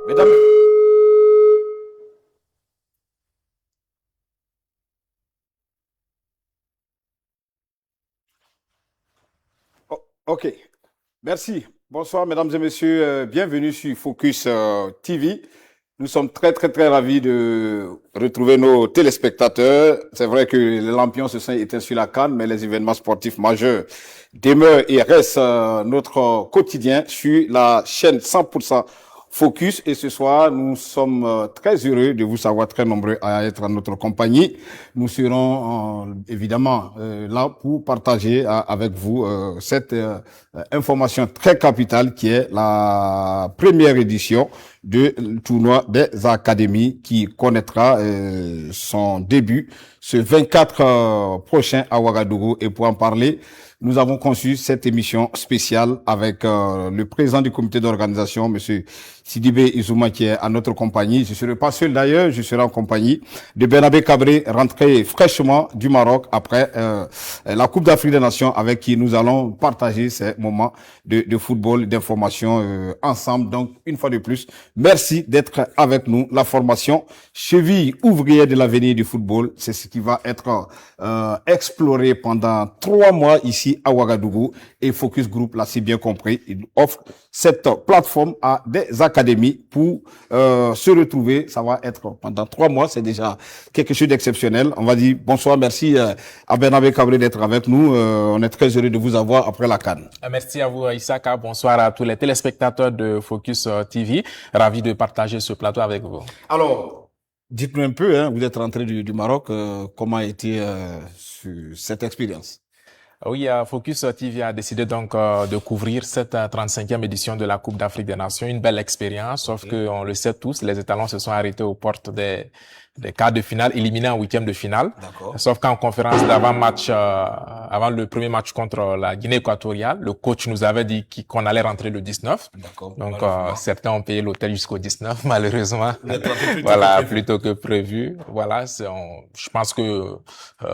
Mesdames, OK. Merci. Bonsoir, mesdames et messieurs. Bienvenue sur Focus TV. Nous sommes très ravis de retrouver nos téléspectateurs. C'est vrai que les lampions se sont éteints sur la CAN, mais les événements sportifs majeurs demeurent et restent notre quotidien sur la chaîne 100% Focus. Et ce soir, nous sommes très heureux de vous savoir très nombreux à être en notre compagnie. Nous serons évidemment là pour partager avec vous cette information très capitale qui est la première édition du tournoi des académies qui connaîtra son début ce 24 prochain à Ouagadougou. Et pour en parler, nous avons conçu cette émission spéciale avec le président du comité d'organisation, monsieur Sidibé Izouma, qui est à notre compagnie. Je ne serai pas seul d'ailleurs, je serai en compagnie de Bernabé Cabré, rentré fraîchement du Maroc après la Coupe d'Afrique des Nations, avec qui nous allons partager ces moments de football, d'information ensemble. Donc, une fois de plus, merci d'être avec nous. La formation cheville ouvrière de l'avenir du football, c'est ce qui va être exploré pendant 3 mois ici à Ouagadougou. Et Focus Group l'a si bien compris. Il offre cette plateforme à des académies pour se retrouver. Ça va être pendant 3 mois. C'est déjà quelque chose d'exceptionnel. On va dire bonsoir, merci à Bernabé Cabré d'être avec nous. On est très heureux de vous avoir après la CAN. Merci à vous, Issaka. Bonsoir à tous les téléspectateurs de Focus TV. Ravi de partager ce plateau avec vous. Alors, dites-nous un peu, hein, vous êtes rentré du Maroc, comment a été cette expérience? Oui, Focus TV a décidé donc de couvrir cette 35e édition de la Coupe d'Afrique des Nations. Une belle expérience, sauf que on le sait tous, les étalons se sont arrêtés aux portes des quarts de finale, éliminés en huitième de finale. Sauf qu'en conférence d'avant-match, avant le premier match contre la Guinée équatoriale, le coach nous avait dit qu'on allait rentrer le 19. Donc certains ont payé l'hôtel jusqu'au 19, malheureusement. Voilà, plutôt que prévu. Voilà, je pense que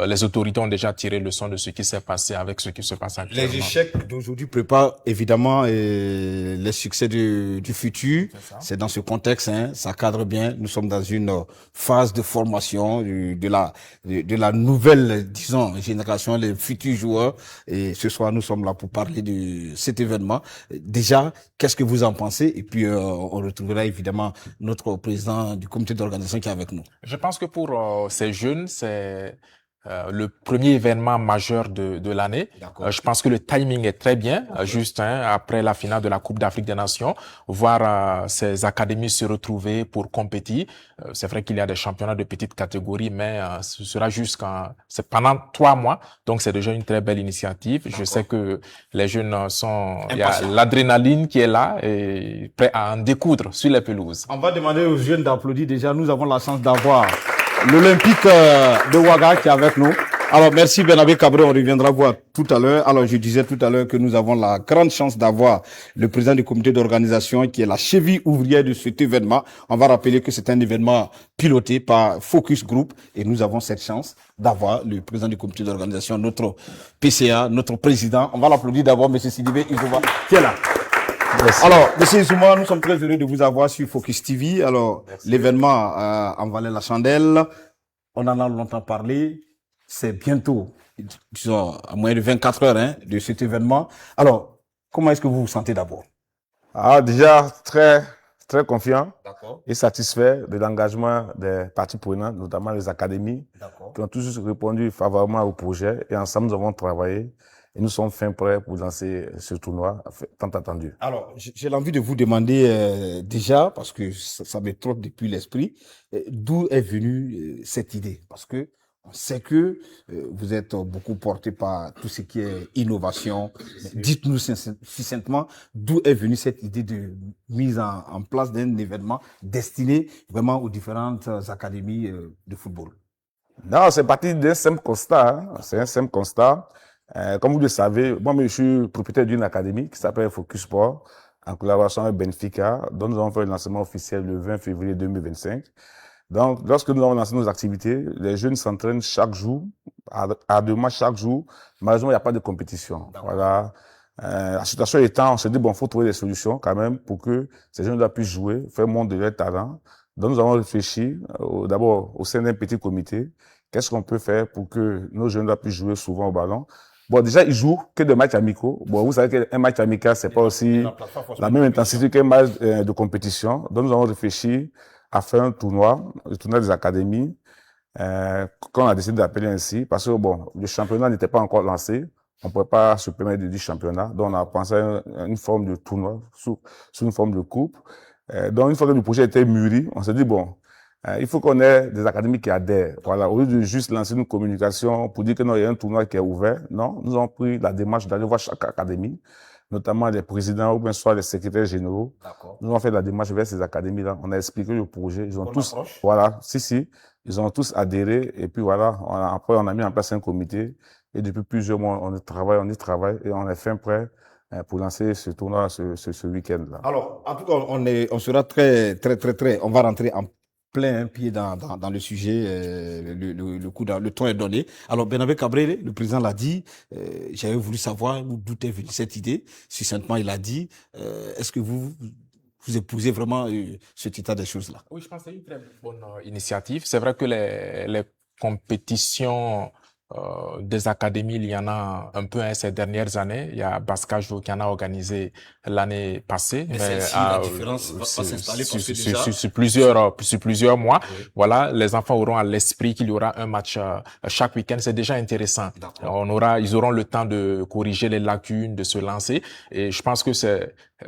les autorités ont déjà tiré le son de ce qui s'est passé avec ce qui se passe actuellement. Les échecs d'aujourd'hui préparent évidemment les succès du futur. C'est dans ce contexte, hein, ça cadre bien. Nous sommes dans une phase de formation de la nouvelle, disons, génération, les futurs joueurs. Et ce soir, nous sommes là pour parler de cet événement. Déjà, qu'est-ce que vous en pensez? Et puis, on retrouvera évidemment notre président du comité d'organisation qui est avec nous. Je pense que pour ces jeunes, c'est le premier événement majeur de l'année. Je pense que le timing est très bien, juste après la finale de la Coupe d'Afrique des Nations, voir ces académies se retrouver pour compétir. C'est vrai qu'il y a des championnats de petite catégorie, mais ce sera c'est pendant 3 mois, donc c'est déjà une très belle initiative. Je sais que les jeunes il y a l'adrénaline qui est là et prêt à en découdre sur les pelouses. On va demander aux jeunes d'applaudir déjà. Nous avons la chance d'avoir l'Olympique de Ouaga qui est avec nous. Alors, merci Bernabé Cabré, on reviendra voir tout à l'heure. Alors, je disais tout à l'heure que nous avons la grande chance d'avoir le président du comité d'organisation qui est la cheville ouvrière de cet événement. On va rappeler que c'est un événement piloté par Focus Group et nous avons cette chance d'avoir le président du comité d'organisation, notre PCA, notre président. On va l'applaudir d'abord, monsieur Sidibé Izouma, qui est là. Merci. Alors, monsieur Izouma, nous sommes très heureux de vous avoir sur Focus TV. Alors, l'événement en valait la chandelle. On en a longtemps parlé. C'est bientôt, disons, à moins de 24 heures hein, de cet événement. Alors, comment est-ce que vous vous sentez d'abord? Déjà, très confiant et satisfait de l'engagement des parties prenantes, notamment les académies, qui ont tous répondu favorablement au projet. Et ensemble, nous avons travaillé et nous sommes fin prêts pour lancer ce tournoi tant attendu. Alors, j'ai envie de vous demander déjà, parce que ça me trotte depuis l'esprit, d'où est venue cette idée? Parce que on sait que vous êtes beaucoup porté par tout ce qui est innovation. Dites-nous succinctement d'où est venue cette idée de mise en place d'un événement destiné vraiment aux différentes académies de football. Non, c'est parti d'un simple constat. Hein. C'est un simple constat. Comme vous le savez, moi, je suis propriétaire d'une académie qui s'appelle Focus Sport, en collaboration avec Benfica, dont nous avons fait le lancement officiel le 20 février 2025. Donc, lorsque nous avons lancé nos activités, les jeunes s'entraînent chaque jour, à 2 matchs chaque jour. Malheureusement, il n'y a pas de compétition. Voilà. La situation étant, on s'est dit, bon, faut trouver des solutions quand même pour que ces jeunes-là puissent jouer, faire montre de leur talent. Donc, nous avons réfléchi, d'abord, au sein d'un petit comité. Qu'est-ce qu'on peut faire pour que nos jeunes-là puissent jouer souvent au ballon? Bon, déjà, ils jouent que des matchs amicaux. Bon, vous savez qu'un match amical, c'est pas aussi la même intensité qu'un match de compétition. Donc, nous avons réfléchi à faire un tournoi, le tournoi des académies, qu'on a décidé d'appeler ainsi, parce que bon, le championnat n'était pas encore lancé. On ne pouvait pas se permettre du championnat. Donc, on a pensé à une forme de tournoi sous une forme de coupe. Donc, une fois que le projet était mûri, on s'est dit, bon, il faut qu'on ait des académies qui adhèrent. Voilà. Au lieu de juste lancer une communication pour dire que non, il y a un tournoi qui est ouvert. Non, nous avons pris la démarche d'aller voir chaque académie, notamment les présidents ou bien soit les secrétaires généraux. Nous avons fait la démarche vers ces académies-là. On a expliqué le projet. Ils ont tous, voilà, si, ils ont tous adhéré. Et puis voilà, après, on a mis en place un comité. Et depuis plusieurs mois, on y travaille et on est fin prêt pour lancer ce tournoi ce week-end-là. Alors, en tout cas, on sera très, on va rentrer en plein pied dans le sujet, le temps est donné. Alors, Bernabé Cabré, le président l'a dit, j'avais voulu savoir d'où est venue cette idée. Succinctement, il a dit, est-ce que vous épousez vraiment cet état des choses-là? Oui, je pense que c'est une très bonne initiative. C'est vrai que les compétitions des académies, il y en a un peu ces dernières années. Il y a Baskajo qui en a organisé l'année passée. Mais celle-ci, la différence va s'installer parce que déjà... sur plusieurs mois. Oui. Voilà, les enfants auront à l'esprit qu'il y aura un match chaque week-end. C'est déjà intéressant. Ils auront le temps de corriger les lacunes, de se lancer. Et je pense que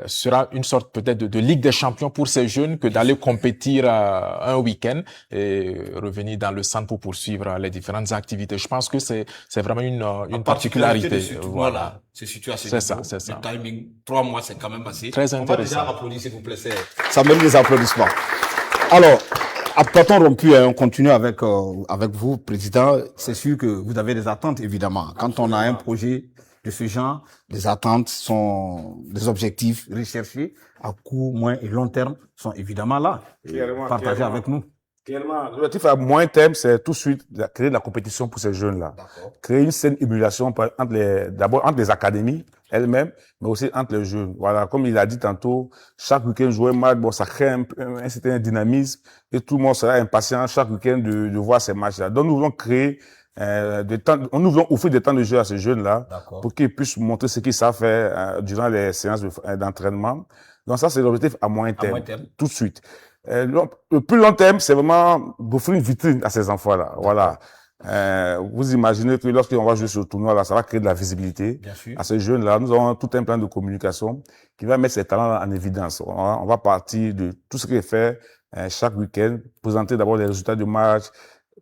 sera une sorte peut-être de Ligue des champions pour ces jeunes que d'aller compétir un week-end et revenir dans le centre pour poursuivre les différentes activités. Je pense que c'est vraiment une particularité. Voilà. C'est situé à ce niveau. C'est ça. Le timing, 3 mois, c'est quand même assez. Très intéressant. On va déjà applaudir, s'il vous plaît. Ça mérite des applaudissements. Alors, à Platon rompu, on continue avec vous, président. C'est sûr que vous avez des attentes, évidemment. Quand on a un projet de ce genre, les attentes sont des objectifs recherchés à court, moyen et long terme sont évidemment là. Partagés avec nous. Clairement, l'objectif à moyen terme, c'est tout de suite de créer de la compétition pour ces jeunes-là. Créer une saine émulation d'abord entre les académies elles-mêmes, mais aussi entre les jeunes. Voilà, comme il a dit tantôt, chaque week-end jouer un match, bon, ça crée un certain dynamisme et tout le monde sera impatient chaque week-end de voir ces matchs-là. Donc nous voulons créer nous voulons offrir des temps de jeu à ces jeunes-là pour qu'ils puissent montrer ce qu'ils savent faire durant les séances d'entraînement. Donc ça, c'est l'objectif à moyen terme, tout de suite. Le plus long terme, c'est vraiment d'offrir une vitrine à ces enfants-là. Voilà. Vous imaginez que lorsqu'on va jouer sur le tournoi-là, ça va créer de la visibilité à ces jeunes-là. Nous avons tout un plan de communication qui va mettre ces talents en évidence. On va partir de tout ce qui est fait chaque week-end, présenter d'abord les résultats du match,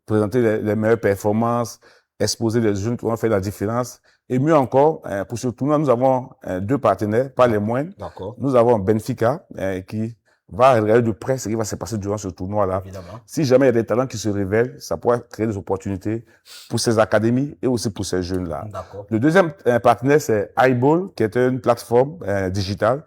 présenter les meilleures performances, exposer les jeunes qui vont faire la différence. Et mieux encore, pour ce tournoi, nous avons 2 partenaires, pas les moindres. Nous avons Benfica qui va regarder de près ce qui va se passer durant ce tournoi-là. Si jamais il y a des talents qui se révèlent, ça pourrait créer des opportunités pour ces académies et aussi pour ces jeunes-là. Le deuxième partenaire, c'est iBall, qui est une plateforme digitale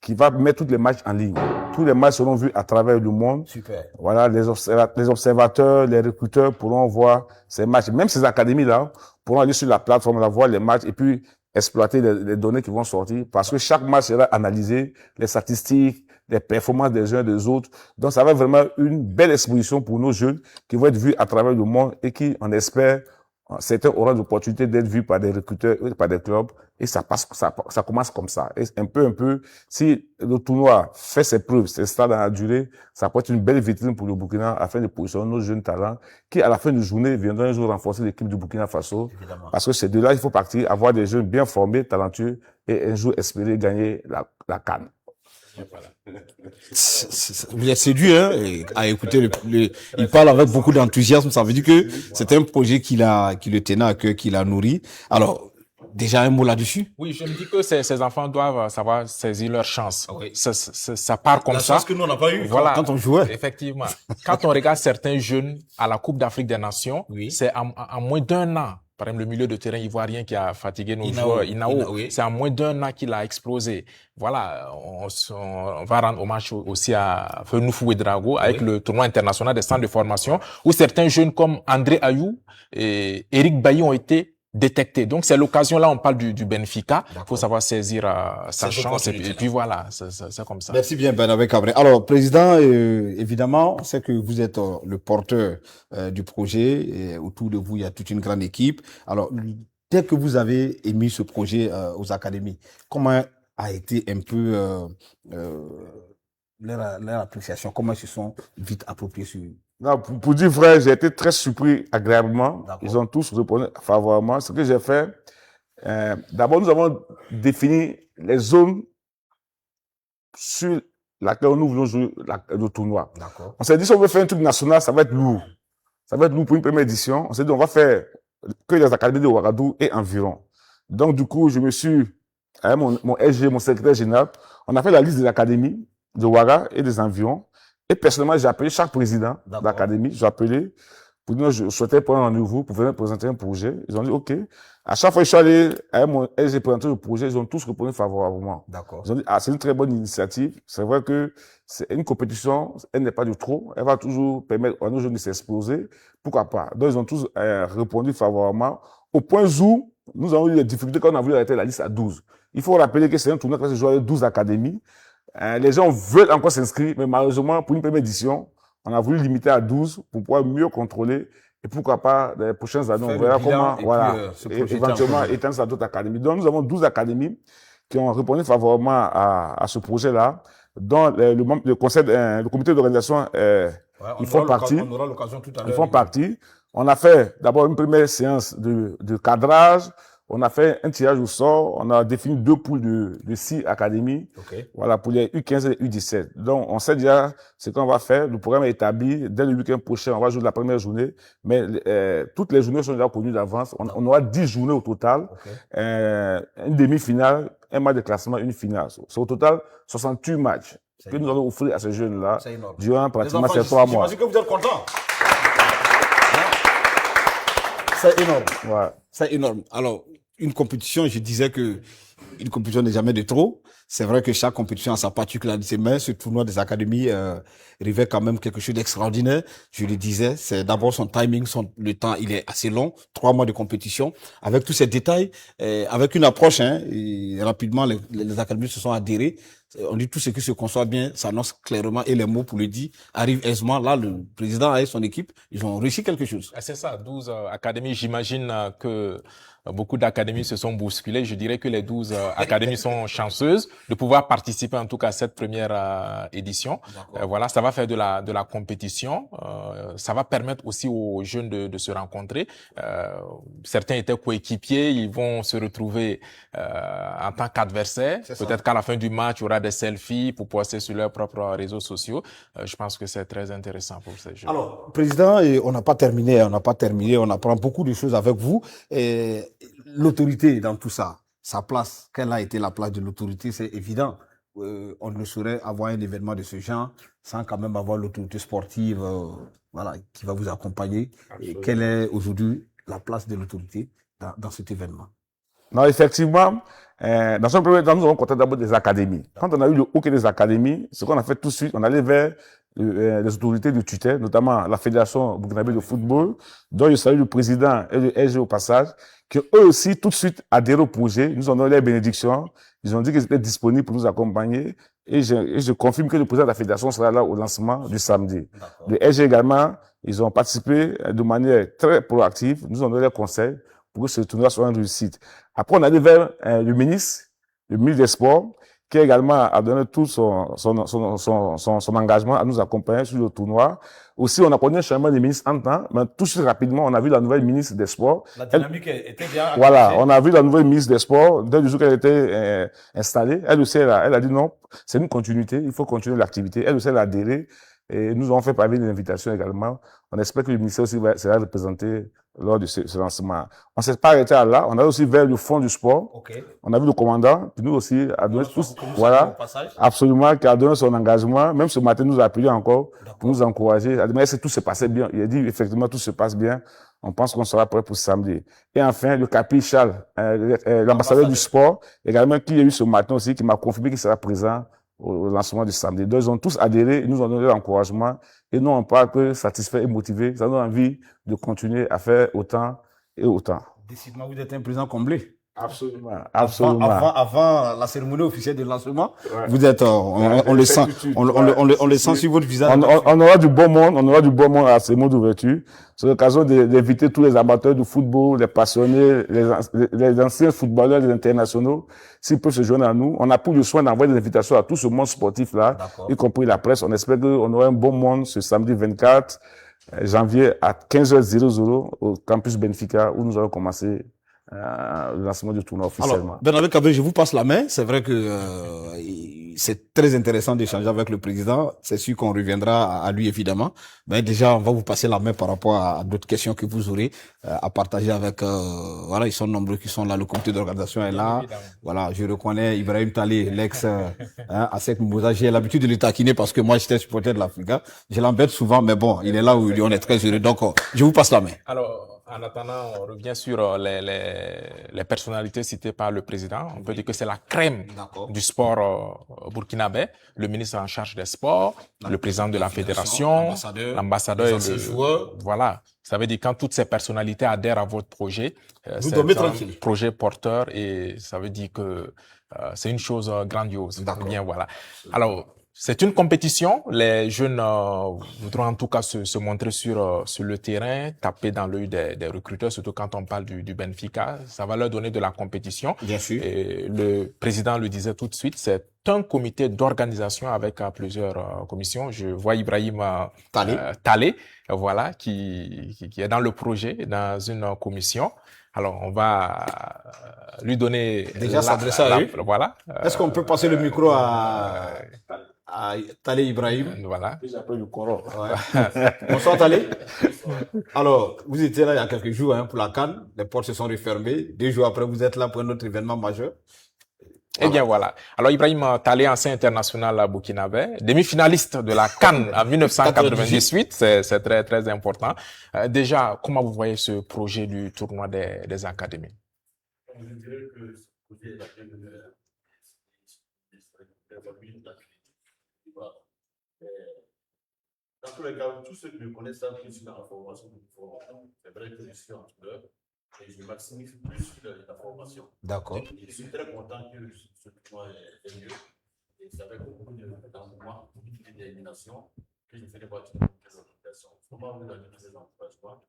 qui va mettre tous les matchs en ligne. Tous les matchs seront vus à travers le monde. Super. Voilà, les observateurs, les recruteurs pourront voir ces matchs. Même ces académies-là pourront aller sur la plateforme, là, voir les matchs et puis exploiter les données qui vont sortir parce que chaque match sera analysé, les statistiques, les performances des uns et des autres. Donc, ça va être vraiment une belle exposition pour nos jeunes qui vont être vus à travers le monde et qui, on espère, certains auront l'opportunité d'être vus par des recruteurs, par des clubs. Et ça commence comme ça. Et un peu, si le tournoi fait ses preuves, s'installe dans la durée, ça peut être une belle vitrine pour le Burkina afin de positionner nos jeunes talents qui, à la fin de journée, viendront un jour renforcer l'équipe du Burkina Faso. Évidemment. Parce que c'est de là, il faut partir, avoir des jeunes bien formés, talentueux et un jour espérer gagner la CAN. Vous êtes séduit, hein, à écouter il parle avec beaucoup d'enthousiasme. Ça veut dire que c'est un projet qui le tenait à cœur, qui l'a nourri. Alors, déjà un mot là-dessus? Oui, je me dis que ces enfants doivent savoir saisir leur chance. Ça part comme ça. La chance que nous, on n'a pas eu voilà, quand on jouait. Effectivement. Quand on regarde certains jeunes à la Coupe d'Afrique des Nations, c'est en moins d'1 an. Par exemple, le milieu de terrain ivoirien qui a fatigué nos joueurs, Inao, c'est en moins d'1 an qu'il a explosé. Voilà, on va rendre hommage aussi à Fenoufou Ouedraogo avec le tournoi international des centres de formation où certains jeunes comme André Ayou et Eric Bailly ont été détecter. Donc, c'est l'occasion, là, on parle du Benfica. Il faut savoir saisir sa chance. Et puis voilà, c'est comme ça. Merci bien, Bernabé Cabré. Alors, président, évidemment, c'est que vous êtes le porteur du projet. Et autour de vous, il y a toute une grande équipe. Alors, dès que vous avez émis ce projet aux académies, comment a été un peu leur appréciation? Comment ils se sont vite appropriés sur... Non, pour dire vrai, j'ai été très surpris agréablement. Ils ont tous répondu favorablement. Ce que j'ai fait, d'abord, nous avons défini les zones sur laquelle nous voulons jouer le tournoi. On s'est dit, si on veut faire un truc national, ça va être lourd. Ça va être lourd pour une première édition. On s'est dit, on va faire que les académies de Ouagadougou et environ. Donc, du coup, je me suis, avec mon SG, mon secrétaire général, on a fait la liste des académies de Ouaga et des environs. Et personnellement, j'ai appelé chaque président d'académie, j'ai appelé pour dire je souhaitais prendre un rendez-vous pour venir présenter un projet. Ils ont dit OK. À chaque fois que je suis allé avec mon j'ai présenté le projet, ils ont tous répondu favorablement. Ils ont dit c'est une très bonne initiative. C'est vrai que c'est une compétition, elle n'est pas du trop, elle va toujours permettre à nos jeunes de s'exposer. Pourquoi pas? Donc ils ont tous répondu favorablement au point où nous avons eu des difficultés quand on a voulu arrêter la liste à 12. Il faut rappeler que c'est un tournoi qui se joue avec 12 académies. Les gens veulent encore s'inscrire, mais malheureusement, pour une première édition, on a voulu limiter à 12 pour pouvoir mieux contrôler. Et pourquoi pas, dans les prochaines années, on verra comment, voilà, éventuellement éteindre ça à d'autres académies. Donc, nous avons 12 académies qui ont répondu favorablement à ce projet-là, dont le conseil, le comité d'organisation, ils font partie. On aura l'occasion tout à l'heure. Ils font partie. On a fait d'abord une première séance de cadrage. On a fait un tirage au sort. On a défini 2 poules de 6 académies. Voilà, pour les U15 et les U17. Donc, on sait déjà ce qu'on va faire. Le programme est établi. Dès le week-end prochain, on va jouer la première journée. Mais toutes les journées sont déjà connues d'avance. On aura 10 journées au total. Une demi-finale, un match de classement, une finale. C'est au total 68 matchs que nous allons offrir à ces jeunes-là durant pratiquement ces 3 mois. J'imagine que vous êtes contents. C'est énorme. Ouais. C'est énorme. Alors, une compétition, je disais que une compétition n'est jamais de trop. C'est vrai que chaque compétition a sa particularité, mais ce tournoi des académies révèle quand même quelque chose d'extraordinaire. Je le disais, c'est d'abord son timing, le temps, il est assez long, 3 mois de compétition, avec tous ces détails, avec une approche, et rapidement les académies se sont adhérées. On dit tout ce qui se conçoit bien, s'annonce clairement, et les mots pour le dire arrivent aisément. Là, le président et son équipe, ils ont réussi quelque chose. C'est ça, 12 académies. J'imagine que beaucoup d'académies se sont bousculées. Je dirais que les 12 académies sont chanceuses de pouvoir participer en tout cas à cette première édition. Voilà, ça va faire de la compétition. Ça va permettre aussi aux jeunes de se rencontrer. Certains étaient coéquipiers, ils vont se retrouver en tant qu'adversaires. Peut-être qu'à la fin du match, il y aura des selfies pour poster sur leurs propres réseaux sociaux. Je pense que c'est très intéressant pour ces jeunes. Alors, président, on n'a pas terminé, on apprend beaucoup de choses avec vous. L'autorité dans tout ça, sa place, quelle a été la place de l'autorité, c'est évident. On ne saurait avoir un événement de ce genre sans quand même avoir l'autorité sportive voilà, qui va vous accompagner. Et quelle est aujourd'hui la place de l'autorité dans cet événement? Non, effectivement, dans un premier temps, nous avons contacté d'abord des académies. Quand on a eu le OK des académies, ce qu'on a fait tout de suite, on allait vers les autorités de tutelle, notamment la Fédération burkinabé de football, dont je salue le président et le SG au passage, qui eux aussi tout de suite adhéré au projet. Nous en avons les bénédictions. Ils ont dit qu'ils étaient disponibles pour nous accompagner. Et je confirme que le président de la Fédération sera là au lancement du samedi. Le SG également, ils ont participé de manière très proactive. Nous en avons les conseils pour que ce tournoi soit une réussite. Après, on allait vers le ministre des Sports, qui également a donné tout son engagement à nous accompagner sur le tournoi. Aussi, on a connu un changement de ministre en temps, mais tout de suite rapidement, on a vu la nouvelle ministre des Sports. La dynamique était bien. Voilà, on a vu la nouvelle ministre des Sports, dès le jour qu'elle était installée. Elle aussi, elle a dit non, c'est une continuité, il faut continuer l'activité. Elle aussi, elle a adhéré. Et nous avons fait parvenir une invitation également. On espère que le ministère aussi sera représenté lors de ce lancement. On ne s'est pas arrêté à là. On a aussi vers le fond du sport. On a vu le commandant, qui nous aussi a donné tous, voilà, absolument, qui a donné son engagement. Même ce matin, nous a appelé encore pour nous encourager. Il a dit, mais est-ce que tout se passait bien? Il a dit, effectivement, tout se passe bien. On pense qu'on sera prêt pour samedi. Et enfin, le capitaine Charles, l'ambassadeur du sport, également, qui a eu ce matin aussi, qui m'a confirmé qu'il sera présent au lancement du samedi. Donc, ils ont tous adhéré, ils nous ont donné l'encouragement et nous, on parle que satisfaits et motivés. Ça nous donne envie de continuer à faire autant et autant. Décidément, vous êtes un président comblé. Absolument, absolument. Avant la cérémonie officielle de lancement, vous êtes, on le sent, on le sent sur votre visage. On aura du bon monde, on aura du bon monde à la cérémonie d'ouverture. C'est l'occasion d'inviter tous les amateurs de football, les passionnés, les anciens footballeurs, les internationaux, s'ils peuvent se joindre à nous. On a pris le soin d'envoyer des invitations à tout ce monde sportif-là, y compris la presse. On espère qu'on aura un bon monde ce samedi 24 janvier à 15h00 au campus Benfica, où nous allons commencer le lancement du tournoi officiellement. Alors, Bernabé Cabé, je vous passe la main. C'est vrai que c'est très intéressant d'échanger avec le président. C'est sûr qu'on reviendra à lui, évidemment. Mais déjà, on va vous passer la main par rapport à d'autres questions que vous aurez à partager avec... voilà, ils sont nombreux qui sont là. Le comité d'organisation est là. Voilà, je reconnais Ibrahim Talé, l'ex Asec Moussa. J'ai l'habitude de le taquiner parce que moi, j'étais supporter de l'Africa. Je l'embête souvent, mais bon, il est là où on est très heureux. Donc, je vous passe la main. Alors, en attendant, on revient sur les personnalités citées par le président. On peut dire que c'est la crème du sport burkinabé. Le ministre en charge des sports, le président de la fédération, l'ambassadeur, voilà. Ça veut dire quand toutes ces personnalités adhèrent à votre projet, c'est un projet porteur et ça veut dire que c'est une chose grandiose. Bien, voilà. Alors, c'est une compétition. Les jeunes voudront en tout cas se montrer sur le terrain, taper dans l'œil des recruteurs, surtout quand on parle du Benfica. Ça va leur donner de la compétition. Bien sûr. Et le président le disait tout de suite, c'est un comité d'organisation avec plusieurs commissions. Je vois Ibrahim Talé, voilà, qui est dans le projet, dans une commission. Alors, on va lui donner... Déjà s'adresser à eux. Voilà. Est-ce qu'on peut passer le micro à Talé Ibrahim? Voilà. J'appelle le Coran. Ouais. Bonsoir Talé. Alors, vous étiez là il y a quelques jours pour la CAN. Les portes se sont refermées. 2 jours après, vous êtes là pour un autre événement majeur. Eh bien, voilà. Alors, Ibrahim Talé, ancien international burkinabé, demi-finaliste de la CAN en 1998, c'est très, très important. Déjà, comment vous voyez ce projet du tournoi des académies? Je dirais que ce projet est la bienvenue. Dans tous les cas, tous ceux qui me connaissent savent que je suis dans la formation. C'est vrai que je suis entraîneur et je maximise plus la formation. D'accord. Je suis très content que ce tournoi ait lieu. Et c'est avec beaucoup d'engouement, beaucoup d'élimination que je fais des voitures de présentation. Comment vous avez tous les encouragements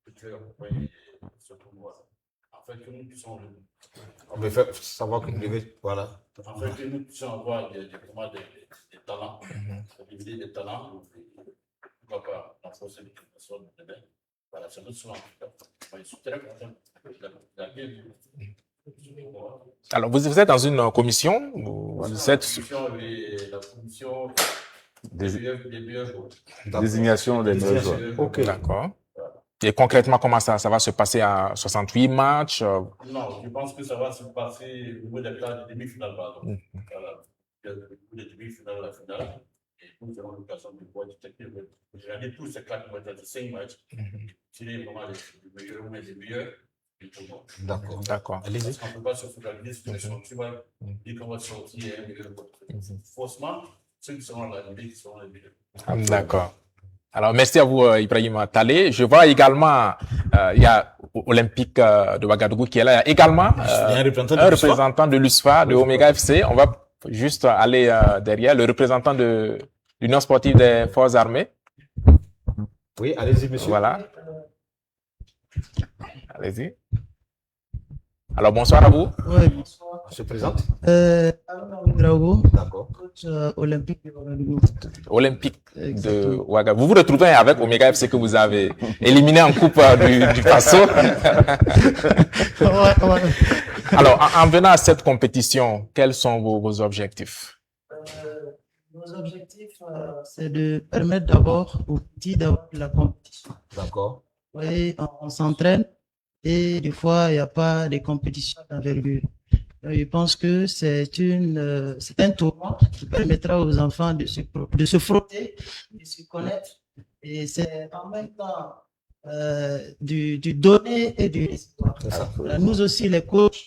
que tu as accompagné ce tournoi? Afin que nous puissions on veut faire savoir que vous devez, voilà. Afin que nous puissions avoir des talents, des talents, pourquoi pas renforcer l'éducation de demain. Voilà, c'est notre soin. Je suis très content de la bienvenue. Alors, vous êtes dans une commission, vous êtes... La commission des meilleurs joueurs. Désignation des meilleurs joueurs. Ok, d'accord. Et concrètement, comment ça va se passer à 68 matchs? Non, je pense que ça va se passer au niveau des classes de demi-finale, pardon. Voilà. Les demi-finales, la finale. Et nous avons l'occasion de voir du technique. J'ai regardé tous ces classes qui vont être de 5 matchs. Tirer vraiment les meilleurs, mais les meilleurs. D'accord. D'accord. Parce qu'on ne peut pas se focaliser sur les sorties. Dès qu'on va sortir, il y a un meilleur. Forcément, ceux qui seront là, les qui seront les meilleurs. D'accord. Alors, merci à vous, Ibrahim Talé. Je vois également, il y a Olympique de Ouagadougou qui est là. Il y a également un représentant de l'USFA, de Omega FC. On va juste aller derrière. Le représentant de l'Union sportive des forces armées. Oui, allez-y, monsieur. Voilà. Allez-y. Alors, bonsoir à vous. Oui, bonsoir. Je présente. Drago, D'accord. coach olympique de Ouagadougou. Olympique de Ouagadougou. Vous vous retrouvez avec Omega FC que vous avez éliminé en coupe du Paso. Alors, en venant à cette compétition, quels sont vos objectifs? Nos objectifs, c'est de permettre d'abord aux petits d'avoir de la compétition. D'accord. Oui, on s'entraîne et des fois, il n'y a pas de compétition d'envergure. Je pense que c'est un tournoi qui permettra aux enfants de se frotter, de se connaître. Et c'est en même temps du donner et du recevoir. Nous aussi, les coachs,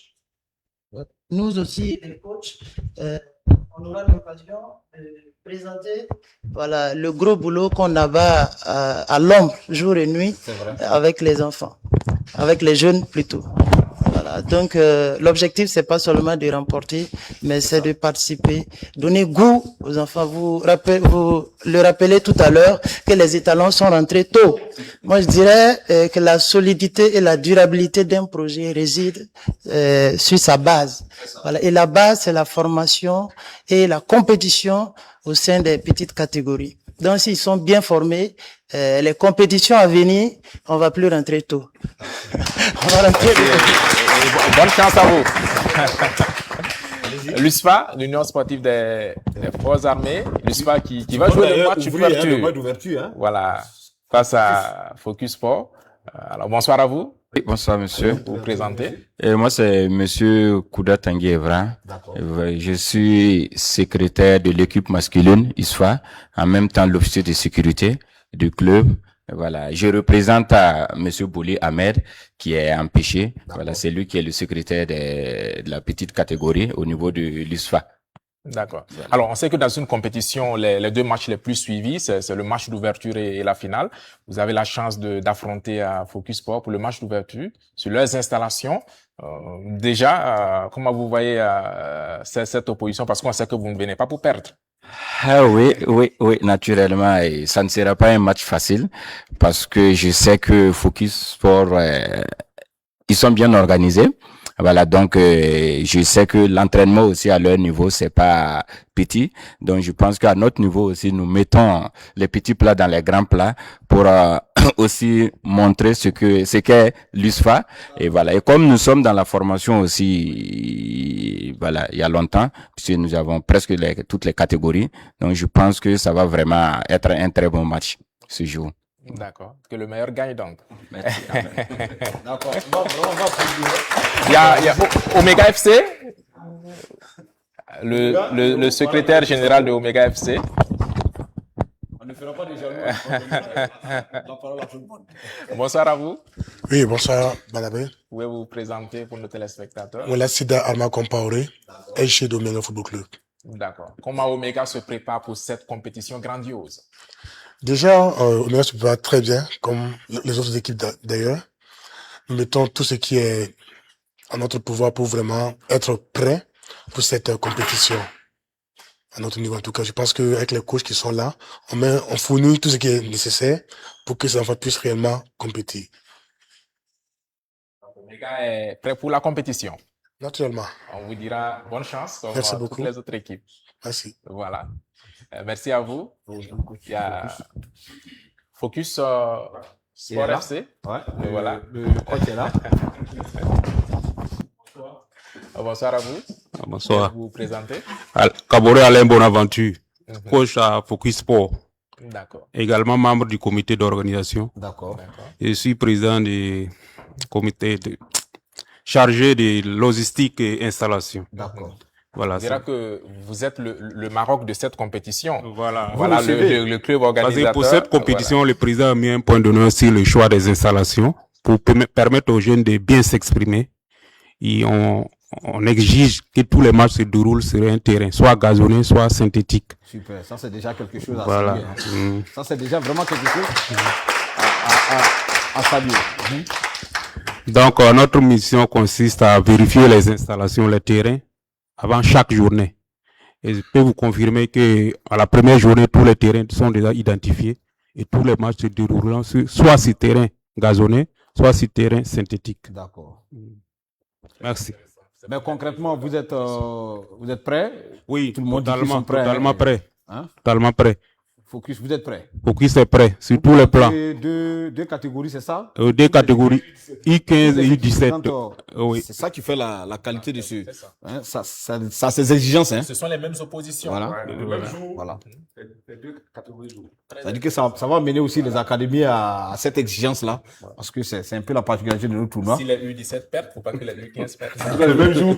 on aura l'occasion de présenter voilà, le gros boulot qu'on avait à l'ombre, jour et nuit, avec les enfants, avec les jeunes plutôt. Voilà. Donc, l'objectif, c'est pas seulement de remporter, mais c'est de participer, donner goût aux enfants. Vous le rappelez tout à l'heure que les étalons sont rentrés tôt. Moi, je dirais que la solidité et la durabilité d'un projet résident sur sa base. Voilà. Et la base, c'est la formation et la compétition au sein des petites catégories. Donc, s'ils sont bien formés, les compétitions à venir, on va plus rentrer tôt. On va rentrer tôt. Bonne chance à vous. L'USFA, l'Union sportive des forces armées, l'USFA qui va jouer le match d'ouverture. Hein. Voilà, face à Focus Sport. Alors, bonsoir à vous. Oui, bonsoir monsieur. Vous vous présentez. Moi c'est monsieur Kouda Tanguy Evra. Je suis secrétaire de l'équipe masculine ISFA, en même temps l'officier de sécurité du club. Voilà, je représente monsieur Bouli Ahmed qui est empêché. Voilà, c'est lui qui est le secrétaire de la petite catégorie au niveau de l'ISFA. D'accord. Alors, on sait que dans une compétition, les deux matchs les plus suivis, c'est le match d'ouverture et la finale. Vous avez la chance d'affronter Focus Sport pour le match d'ouverture sur leurs installations. Déjà, comment vous voyez cette opposition? Parce qu'on sait que vous ne venez pas pour perdre. Ah oui, naturellement, et ça ne sera pas un match facile parce que je sais que Focus Sport, ils sont bien organisés. Voilà, donc je sais que l'entraînement aussi à leur niveau c'est pas petit, donc je pense qu'à notre niveau aussi nous mettons les petits plats dans les grands plats pour aussi montrer ce qu'est l'USFA. Et voilà, et comme nous sommes dans la formation aussi, voilà, il y a longtemps, puisque nous avons presque toutes les catégories, donc je pense que ça va vraiment être un très bon match ce jour. D'accord. Que le meilleur gagne donc. Merci. D'accord. Il y a Omega FC, le secrétaire général de Omega FC. On ne fera pas de jaloux. La parole à tout le monde. Bonsoir à vous. Oui, bonsoir, Balabé. Pouvez vous présenter pour nos téléspectateurs? Voilà, Sida Arma Compaoré, chez d'Omega Football Club. D'accord. Comment Omega se prépare pour cette compétition grandiose? Déjà, Omega se prépare très bien, comme les autres équipes d'ailleurs. Nous mettons tout ce qui est à notre pouvoir pour vraiment être prêt pour cette compétition. À notre niveau, en tout cas, je pense qu'avec les coachs qui sont là, on fournit tout ce qui est nécessaire pour que ces enfants puissent réellement compétir. Omega est prêt pour la compétition. Naturellement. On vous dira bonne chance comme Merci toutes beaucoup. les autres équipes. Merci. Voilà. Merci à vous. Il y a Focus Sport FC. Ouais. Voilà. Le coach est là. Bonsoir à vous. Bonsoir. Vous vous présentez? Kabore Alain Bonaventure, coach à Focus Sport, D'accord. également membre du comité d'organisation. D'accord. Je suis président du comité chargé de logistique et installation. D'accord. Voilà. On dira que vous êtes le Maroc de cette compétition. Voilà. Voilà le club organisateur. Pour cette compétition, le président a mis un point d'honneur sur le choix des installations pour permettre aux jeunes de bien s'exprimer. Et on exige que tous les matchs se déroulent sur un terrain, soit gazonné, soit synthétique. Super, ça c'est déjà quelque chose à Voilà. saluer. Ça c'est déjà vraiment quelque chose à saluer. Donc, notre mission consiste à vérifier les installations, les terrains, avant chaque journée. Et je peux vous confirmer que à la première journée, tous les terrains sont déjà identifiés et tous les matchs se dérouleront soit sur terrain gazonné, soit sur terrain synthétique. D'accord. Merci. Mais concrètement, vous êtes prêts? Oui, Tout le monde dit qu'ils totalement, sont prêts, totalement hein. prêt. Hein? Totalement prêt. Focus, vous êtes prêts? Focus est prêt sur tous les plans. Deux catégories, c'est ça? Deux catégories, I15 et I17. Oui. C'est ça qui fait la qualité de ce. Hein, ça a ses exigences. Hein. Ce sont les mêmes oppositions. Voilà. Voilà. Les deux catégories jouent. Ça dit que ça va amener aussi les académies à cette exigence-là. Parce que c'est un peu la particularité de nos tournois. Si les U17 perdent, il ne faut pas que les U15 perdent. Le même jour.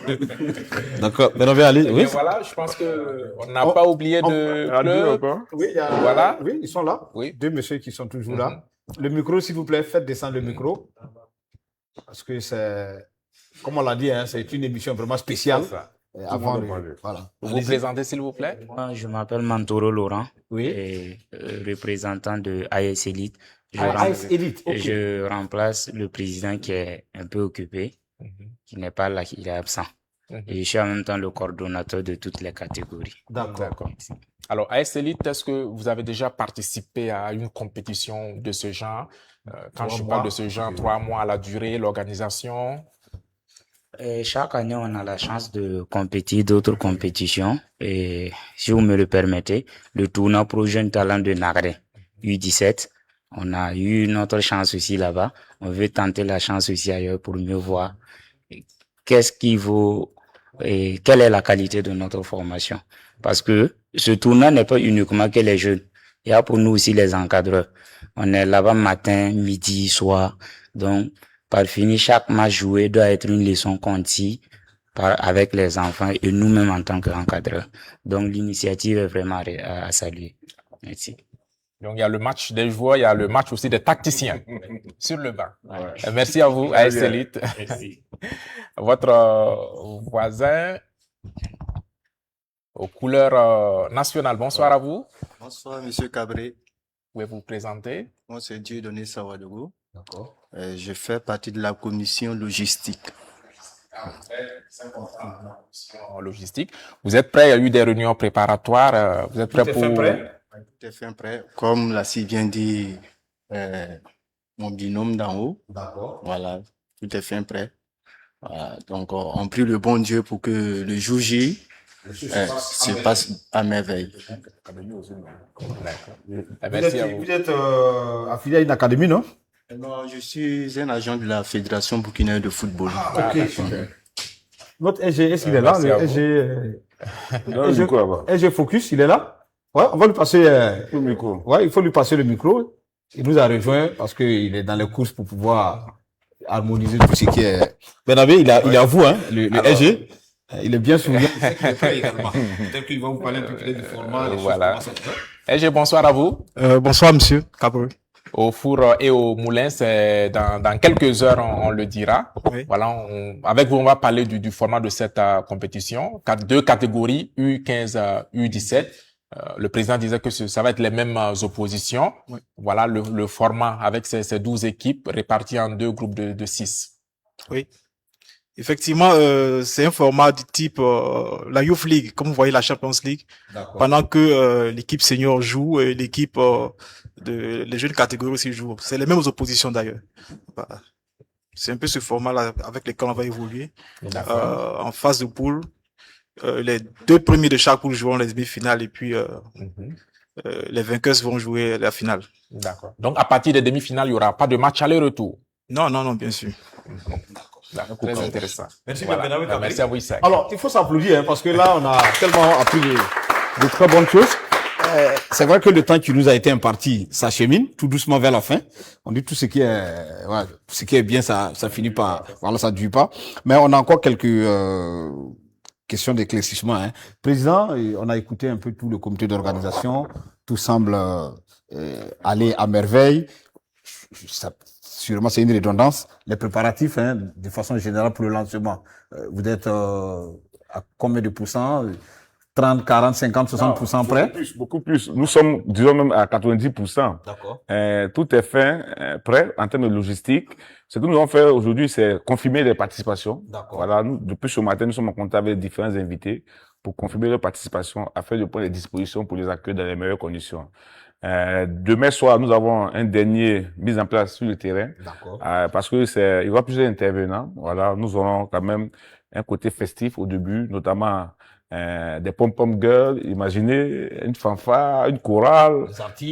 D'accord. Mais on va aller. Oui. Voilà, je pense qu'on n'a pas oublié de club. Oui, Voilà. Oui, ils sont là. Oui. Deux messieurs qui sont toujours là. Le micro, s'il vous plaît, faites descendre le micro. Parce que c'est, comme on l'a dit, hein, c'est une émission vraiment spéciale. avant de... parler. Voilà. Vous vous Allez-y. présentez, s'il vous plaît? Moi, je m'appelle Mantoro Laurent, Oui. et représentant de AS Elite. AS Elite, ok. Je remplace le président qui est un peu occupé, qui n'est pas là, il est absent. Et je suis en même temps le coordonnateur de toutes les catégories. D'accord. Alors, AS Elite, est-ce que vous avez déjà participé à une compétition de ce genre? Quand je parle de ce genre, 3 mois à la durée, l'organisation. Et chaque année, on a la chance de compétir d'autres compétitions. Et si vous me le permettez, le tournoi Pro Jeunes Talents de Nagré, U17, on a eu notre chance aussi là-bas. On veut tenter la chance aussi ailleurs pour mieux voir qu'est-ce qui vaut et quelle est la qualité de notre formation. Parce que ce tournoi n'est pas uniquement que les jeunes. Il y a pour nous aussi les encadreurs. On est là-bas matin, midi, soir. Donc, par fini, chaque match joué doit être une leçon qu'on tire avec les enfants et nous-mêmes en tant qu'encadreurs. Donc, l'initiative est vraiment à saluer. Merci. Donc, il y a le match des joueurs, il y a le match aussi des tacticiens sur le banc. Merci à vous, AS Elite. Merci. Votre voisin aux couleurs nationales. Bonsoir à vous. Bonsoir, Monsieur Cabré. Vous pouvez vous présenter? Moi, c'est Dieudonné Sawadogo. D'accord. Je fais partie de la commission logistique. En logistique. Vous êtes prêt? Il y a eu des réunions préparatoires. Vous êtes prêt pour... Tout est fin prêt. Comme l'a si bien dit mon binôme d'en haut. D'accord. Voilà, tout est fin prêt. Voilà. Donc, on prie le bon Dieu pour que le jour J se passe à merveille. Merci à vous. Vous êtes affilié à une académie, non? Non, je suis un agent de la Fédération burkinabé de football. Ok. Notre SG, est-ce qu'il est là? Le SG Focus, il est là? Ouais, on va lui passer Le micro. ouais, il faut lui passer le micro. Il nous a rejoint parce qu'il est dans les courses pour pouvoir harmoniser tout ce qui est... Bernabé, il est à vous, hein, le SG. Il est bien souvenu. Peut-être qu'il va vous parler un peu plus du format. Voilà. SG, bonsoir à vous. Bonsoir, monsieur Cabré. Au four et au moulin, c'est dans quelques heures, on le dira. Oui. Voilà, avec vous, on va parler du format de cette compétition. Deux catégories, U15, U17. Le président disait que ça va être les mêmes oppositions. Oui. Voilà le format avec ces 12 équipes réparties en 2 groupes de 6. Oui. Effectivement, c'est un format du type la Youth League, comme vous voyez la Champions League. Pendant que l'équipe senior joue et l'équipe les jeunes catégories aussi jouent. C'est les mêmes oppositions d'ailleurs. Voilà. C'est un peu ce format-là avec lequel on va évoluer. En phase de poule, les 2 premiers de chaque poule joueront les demi-finales et puis les vainqueurs vont jouer la finale. D'accord. Donc à partir des demi-finales, il n'y aura pas de match aller-retour. Non, bien sûr. D'accord. Très intéressant. Merci, voilà. Merci à vous, Isaac. Alors, il faut s'applaudir, hein, parce que là, on a tellement appris de très bonnes choses. C'est vrai que le temps qui nous a été imparti s'achemine tout doucement vers la fin. On dit tout ce qui est bien, ça finit par, voilà, ça ne dure pas. Mais on a encore quelques questions d'éclaircissement. Hein. Président, on a écouté un peu tout le comité d'organisation. Tout semble aller à merveille. Sûrement, c'est une redondance. Les préparatifs, hein, de façon générale pour le lancement. Vous êtes à combien de pourcents? 30, 40, 50, 60% prêts? Beaucoup plus. Nous sommes, disons même à 90%. D'accord. Tout est fait, prêt en termes de logistique. Ce que nous avons fait aujourd'hui, c'est confirmer les participations. D'accord. Voilà. Depuis ce matin, nous sommes en contact avec différents invités pour confirmer leur participation afin de prendre les dispositions pour les accueillir dans les meilleures conditions. Demain soir, nous avons un dernier mise en place sur le terrain. D'accord. Parce que il y aura plusieurs intervenants. Voilà. Nous aurons quand même un côté festif au début, notamment des pom-pom girls, imaginez une fanfare, une chorale,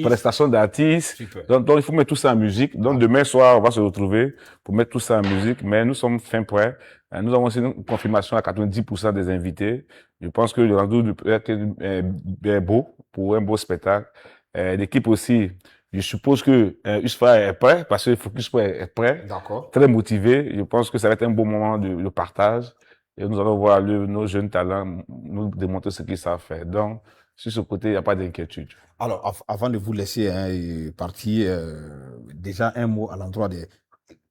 prestation d'artistes. Donc, il faut mettre tout ça en musique. Donc, demain soir, on va se retrouver pour mettre tout ça en musique. Mais nous sommes fin prêts. Nous avons aussi une confirmation à 90% des invités. Je pense que le rendez-vous peut être beau pour un beau spectacle. L'équipe aussi, je suppose que USFA est prêt parce que Focus Sport est prêt. D'accord. Très motivé. Je pense que ça va être un beau moment de partage. Et nous allons voir nos jeunes talents nous démontrer ce qu'ils savent faire. Donc, sur ce côté, il n'y a pas d'inquiétude. Alors, avant de vous laisser partir, déjà un mot à l'endroit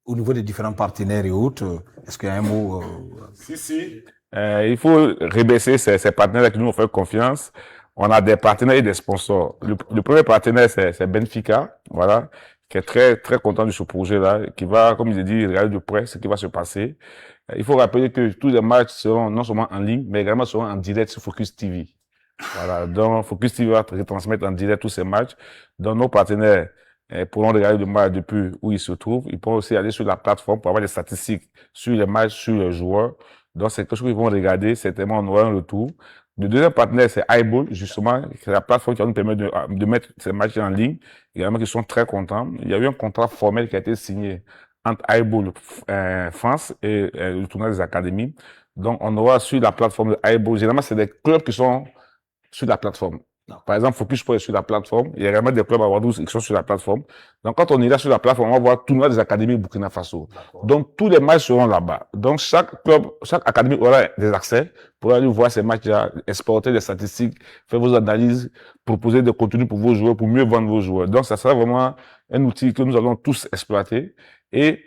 au niveau des différents partenaires et autres. Est-ce qu'il y a un mot Si. Il faut rebaisser ces partenaires qui nous ont fait confiance. On a des partenaires et des sponsors. Le premier partenaire, c'est Benfica, voilà, qui est très content de ce projet-là, qui va, comme je dit, regarder de près ce qui va se passer. Il faut rappeler que tous les matchs seront non seulement en ligne, mais également seront en direct sur Focus TV. Voilà. Donc, Focus TV va retransmettre en direct tous ces matchs. Donc, nos partenaires pourront regarder le match depuis où ils se trouvent. Ils pourront aussi aller sur la plateforme pour avoir des statistiques sur les matchs, sur les joueurs. Donc, c'est quelque chose qu'ils vont regarder. Certainement, on aura un retour. Le deuxième partenaire, c'est iBall, justement. C'est la plateforme qui va nous permettre de mettre ces matchs en ligne. Également, qui sont très contents. Il y a eu un contrat formel qui a été signé entre iBall France et le tournoi des académies. Donc, on aura sur la plateforme de iBall. Généralement, c'est des clubs qui sont sur la plateforme. Par exemple, Focus Sport est sur la plateforme. Il y a également des clubs à Ouagadougou qui sont sur la plateforme. Donc, quand on ira sur la plateforme, on va voir le tournoi des académies Burkina Faso. Donc, tous les matchs seront là-bas. Donc, chaque club, chaque académie aura des accès pour aller voir ces matchs-là, exporter des statistiques, faire vos analyses, proposer des contenus pour vos joueurs, pour mieux vendre vos joueurs. Donc, ça sera vraiment un outil que nous allons tous exploiter. Et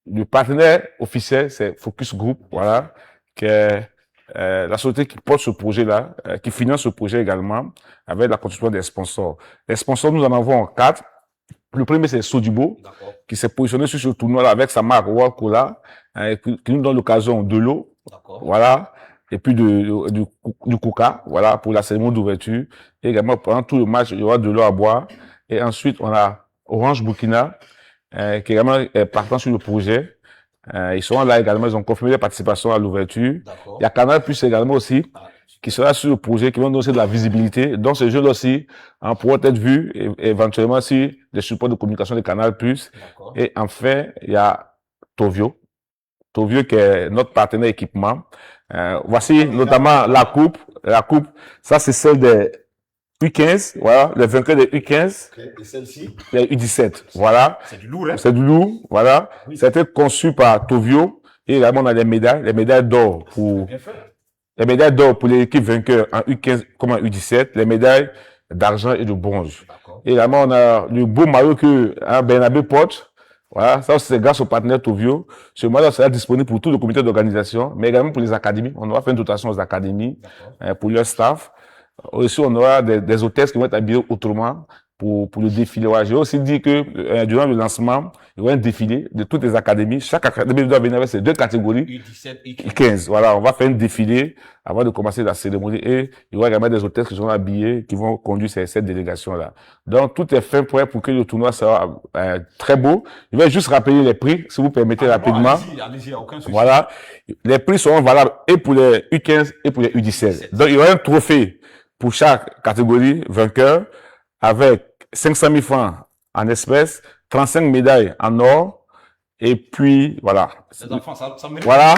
le partenaire officiel, c'est Focus Group, voilà, qui est la société qui porte ce projet-là, qui finance ce projet également, avec la contribution des sponsors. Les sponsors, nous en avons 4. Le premier, c'est Sodibo, qui s'est positionné sur ce tournoi-là avec sa marque World Cola, qui nous donne l'occasion de l'eau, voilà, et puis du coca, voilà, pour la cérémonie d'ouverture. Et également, pendant tout le match, il y aura de l'eau à boire. Et ensuite, on a Orange Burkina, qui est également partant sur le projet. Ils seront là également, ils ont confirmé leur participation à l'ouverture. Il y a Canal Plus également aussi, qui sera sur le projet, qui vont donner de la visibilité. Donc, ce jeu aussi pourra être vu éventuellement sur les supports de communication de Canal Plus. Et enfin, il y a Tovio. Tovio qui est notre partenaire équipement. Voici notamment la coupe. La coupe, ça c'est celle des U15, voilà, les vainqueurs des U15. Et celle-ci? Les U17, voilà. C'est du lourd, hein? C'est du lourd, voilà. Oui. Ça a été conçu par Tovio. Et également, on a les médailles d'or pour, les médailles d'or pour l'équipe vainqueur en U15 comme en U17, les médailles d'argent et de bronze. Et également, on a le beau maillot que Bernabé porte. Voilà, ça c'est grâce au partenaire Tovio. Ce maillot sera disponible pour tout le comité d'organisation, mais également pour les académies. On aura fait une dotation aux académies pour leur staff. Aussi, on aura des hôtesses qui vont être habillées autrement pour le défilé. Ouais, j'ai aussi dit que durant le lancement, il y aura un défilé de toutes les académies. Chaque académie doit venir avec ses 2 catégories. U17 et U15. Voilà, on va faire un défilé avant de commencer la cérémonie. Et il y aura également des hôtesses qui seront habillées, qui vont conduire cette délégation-là. Donc, tout est fait pour que le tournoi soit très beau. Je vais juste rappeler les prix, si vous permettez rapidement. Allez-y, aucun souci. Voilà. Les prix seront valables et pour les U15 et pour les U17. Donc, il y aura un trophée pour chaque catégorie vainqueur avec 500 000 francs en espèces, 35 médailles en or, et puis, voilà. Les enfants, ça mérite. Voilà.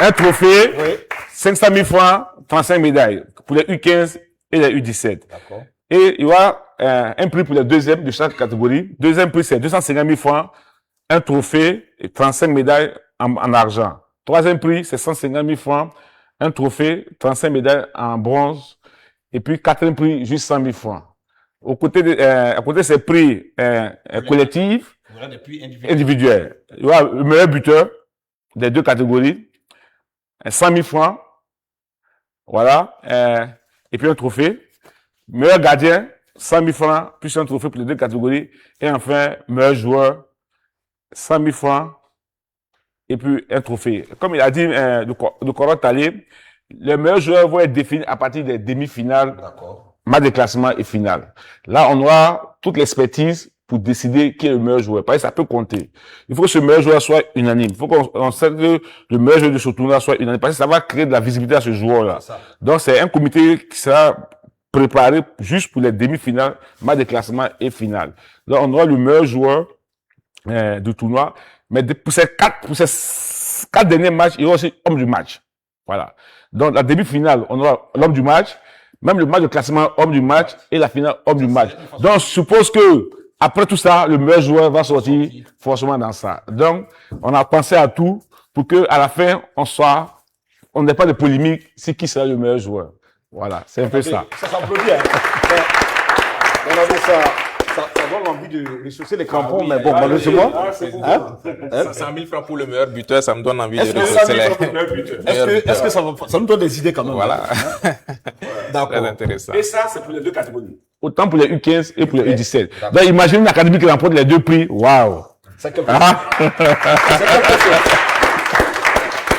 Un trophée, oui. 500 000 francs, 35 médailles pour les U15 et les U17. D'accord. Et il y aura un prix pour les deuxièmes de chaque catégorie. Deuxième prix, c'est 250 000 francs, un trophée et 35 médailles en argent. Troisième prix, c'est 150 000 francs, un trophée, 35 médailles en bronze, et puis quatrième prix, juste 100 000 francs. À côté de ces prix collectifs, il y aura des prix individuels. Il y aura le meilleur buteur des 2 catégories, 100 000 francs, voilà, et puis un trophée. Meilleur gardien, 100 000 francs, plus un trophée pour les 2 catégories. Et enfin, meilleur joueur, 100 000 francs, et puis un trophée. Comme il a dit le Coran Talib, les meilleurs joueurs vont être définis à partir des demi-finales, match de classement et finale. Là, on aura toute l'expertise pour décider qui est le meilleur joueur. Parce que ça peut compter. Il faut que ce meilleur joueur soit unanime. Il faut qu'on sait que le meilleur joueur de ce tournoi soit unanime. Parce que ça va créer de la visibilité à ce joueur-là. Donc, c'est un comité qui sera préparé juste pour les demi-finales, match de classement et finale. Donc, on aura le meilleur joueur du tournoi. Mais pour ces 4 derniers matchs, il y aura aussi homme du match. Voilà. Donc, la demi-finale, on aura l'homme du match, même le match de classement, homme du match, et la finale, homme du match. Donc, je suppose que, après tout ça, le meilleur joueur va sortir forcément dans ça. Donc, on a pensé à tout pour que, à la fin, on n'ait pas de polémique sur qui sera le meilleur joueur. Voilà. C'est un peu ça. Ça s'applaudit, hein. On a vu ça. ça donne envie de rechausser les crampons, mais bon, malheureusement. Ça, 100 000 francs pour le meilleur buteur, ça me donne envie de Est-ce rechausser les. que ça nous donne des idées quand même? Voilà. D'accord. Très intéressant. Et ça, c'est pour les deux catégories. Autant pour les U15 et pour les U17. Donc, imaginez une académie qui remporte les deux prix. Waouh! C'est quelque chose.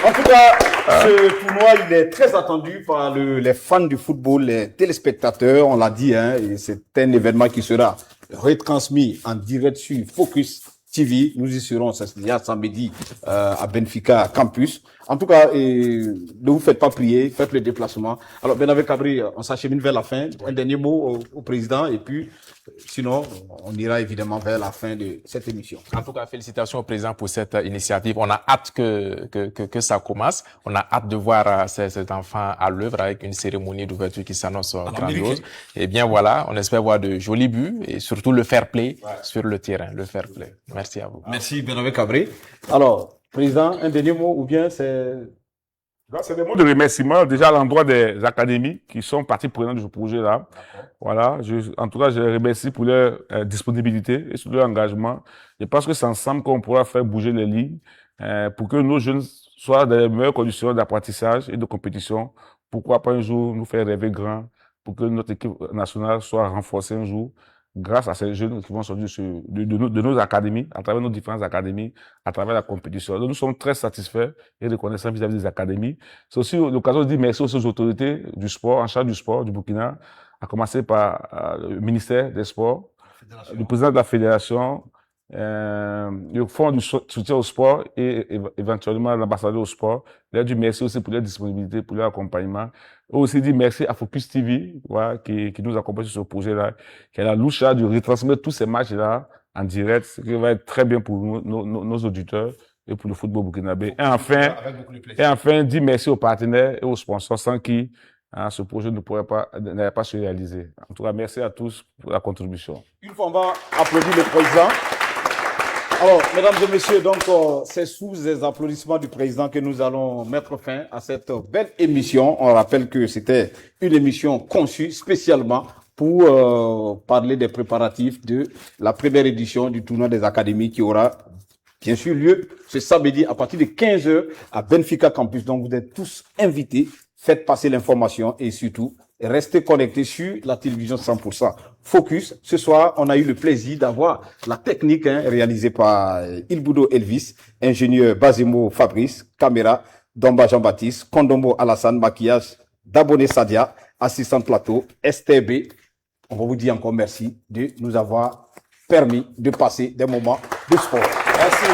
En tout cas, ce tournoi, il est très attendu par les fans du football, les téléspectateurs, on l'a dit, hein, et c'est un événement qui sera retransmis en direct sur Focus TV. Nous y serons samedi à Benfica Campus. En tout cas, ne vous faites pas prier, faites le déplacement. Alors, Benavé Cabri, on s'achemine vers la fin. Un dernier mot au président et puis, sinon, on ira évidemment vers la fin de cette émission. En tout cas, félicitations au président pour cette initiative. On a hâte que ça commence. On a hâte de voir cet enfant à l'œuvre avec une cérémonie d'ouverture qui s'annonce grandiose. Et bien voilà, on espère voir de jolis buts et surtout le fair play sur le terrain, le fair play. Merci à vous. Merci Benavé Cabri. Alors, président, un dernier mot ou bien c'est... C'est des mots de remerciement déjà à l'endroit des académies qui sont partie prenante de ce projet-là. Voilà. En tout cas, je les remercie pour leur disponibilité et sur leur engagement. Je pense que c'est ensemble qu'on pourra faire bouger les lignes pour que nos jeunes soient dans les meilleures conditions d'apprentissage et de compétition. Pourquoi pas un jour nous faire rêver grand pour que notre équipe nationale soit renforcée un jour grâce à ces jeunes qui vont sortir de nos académies, à travers nos différentes académies, à travers la compétition. Donc, nous sommes très satisfaits et reconnaissants vis-à-vis des académies. C'est aussi l'occasion de dire merci aux autorités du sport, en charge du sport du Burkina, à commencer par le ministère des Sports, le président de la fédération, le fonds du soutien au sport et éventuellement l'ambassadeur au sport. Je leur dis merci aussi pour leur disponibilité, pour leur accompagnement. Je aussi dit merci à Focus TV, voilà, qui nous accompagne sur ce projet-là, qui a la louche de retransmettre tous ces matchs-là en direct, ce qui va être très bien pour nos auditeurs et pour le football burkinabé. Et enfin, dire merci aux partenaires et aux sponsors sans qui ce projet n'allait pas se réaliser. En tout cas, merci à tous pour la contribution. Une fois, on va applaudir le président. Alors, mesdames et messieurs, donc, c'est sous les applaudissements du président que nous allons mettre fin à cette belle émission. On rappelle que c'était une émission conçue spécialement pour parler des préparatifs de la première édition du tournoi des académies qui aura bien sûr lieu ce samedi à partir de 15h à Benfica Campus. Donc, vous êtes tous invités. Faites passer l'information et surtout, restez connectés sur la télévision 100% Focus. Ce soir, on a eu le plaisir d'avoir la technique réalisée par Ilbudo Elvis, ingénieur Basimo Fabrice, caméra Domba Jean-Baptiste, Kondombo Alassane, maquillage d'Abonné Sadia, assistant plateau STB. On va vous dire encore merci de nous avoir permis de passer des moments de sport. Merci.